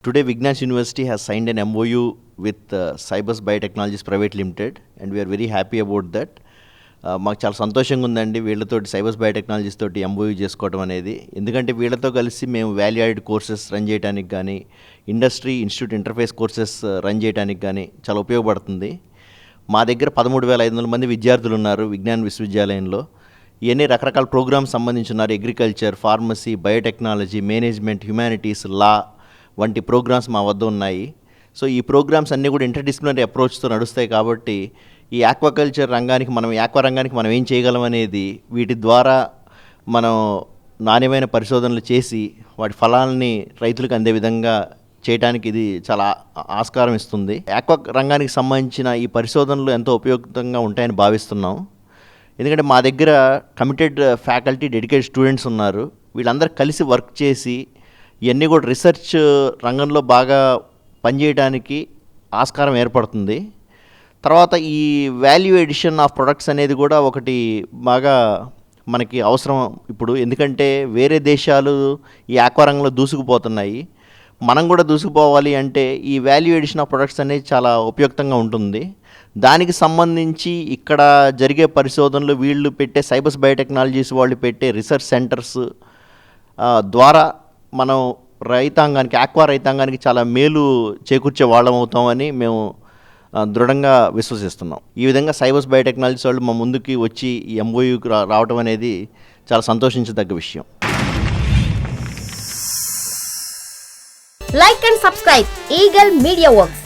Today, Vignas University has signed an MOU with Cybers Biotechnologies Private Limited, and we are very happy about that. మాకు చాలా సంతోషంగా ఉందండి వీళ్ళతోటి cybers biotechnologies తోటి MoU చేసుకోవడం అనేది. ఎందుకంటే వీళ్ళతో కలిసి మేము వాల్యూ యాడెడ్ కోర్సెస్ రన్ చేయడానికి కానీ, industry institute interface courses run చేయడానికి కానీ చాలా ఉపయోగపడుతుంది. మా దగ్గర 13,500 మంది విద్యార్థులు ఉన్నారు విజ్ఞాన్ విశ్వవిద్యాలయంలో. ఇవన్నీ రకరకాల ప్రోగ్రామ్స్ సంబంధించున్నారు. Agriculture, pharmacy, biotechnology, management, humanities, law వంటి ప్రోగ్రామ్స్ మా వద్ద ఉన్నాయి. సో ఈ ప్రోగ్రామ్స్ అన్నీ కూడా ఇంటర్డిసిప్లినరీ అప్రోచ్తో నడుస్తాయి. కాబట్టి ఈ ఆక్వాకల్చర్ రంగానికి ఆక్వా రంగానికి మనం ఏం చేయగలం అనేది వీటి ద్వారా మనం నాణ్యమైన పరిశోధనలు చేసి వాటి ఫలాలని రైతులకు అందే విధంగా చేయడానికి ఇది చాలా ఆస్కారం ఇస్తుంది. ఆక్వా రంగానికి సంబంధించిన ఈ పరిశోధనలు ఎంతో ఉపయుక్తంగా ఉంటాయని భావిస్తున్నాం. ఎందుకంటే మా దగ్గర కమిటెడ్ ఫ్యాకల్టీ, డెడికేటెడ్ స్టూడెంట్స్ ఉన్నారు. వీళ్ళందరూ కలిసి వర్క్ చేసి ఇవన్నీ కూడా రీసెర్చ్ రంగంలో బాగా పనిచేయడానికి ఆస్కారం ఏర్పడుతుంది. తర్వాత ఈ వాల్యూ ఎడిషన్ ఆఫ్ ప్రొడక్ట్స్ అనేది కూడా ఒకటి బాగా మనకి అవసరం ఇప్పుడు. ఎందుకంటే వేరే దేశాలు ఈ ఆక్వా రంగంలో దూసుకుపోతున్నాయి. మనం కూడా దూసుకుపోవాలి అంటే ఈ వాల్యూ ఎడిషన్ ఆఫ్ ప్రొడక్ట్స్ అనేది చాలా ఉపయుక్తంగా ఉంటుంది. దానికి సంబంధించి ఇక్కడ జరిగే పరిశోధనలు, వీళ్ళు పెట్టే సైబర్స్ బయోటెక్నాలజీస్ వాళ్ళు పెట్టే రీసెర్చ్ సెంటర్స్ ద్వారా మనం రైతాంగానికి, ఆక్వా రైతాంగానికి చాలా మేలు చేకూర్చే వాళ్ళం అవుతామని మేము దృఢంగా విశ్వసిస్తున్నాం. ఈ విధంగా సైబర్స్ బయోటెక్నాలజీస్ వాళ్ళు మా ముందుకి వచ్చి ఈ ఎంఓయూకి రావడం అనేది చాలా సంతోషించదగ్గ విషయం. Like and subscribe Eagle Media Works.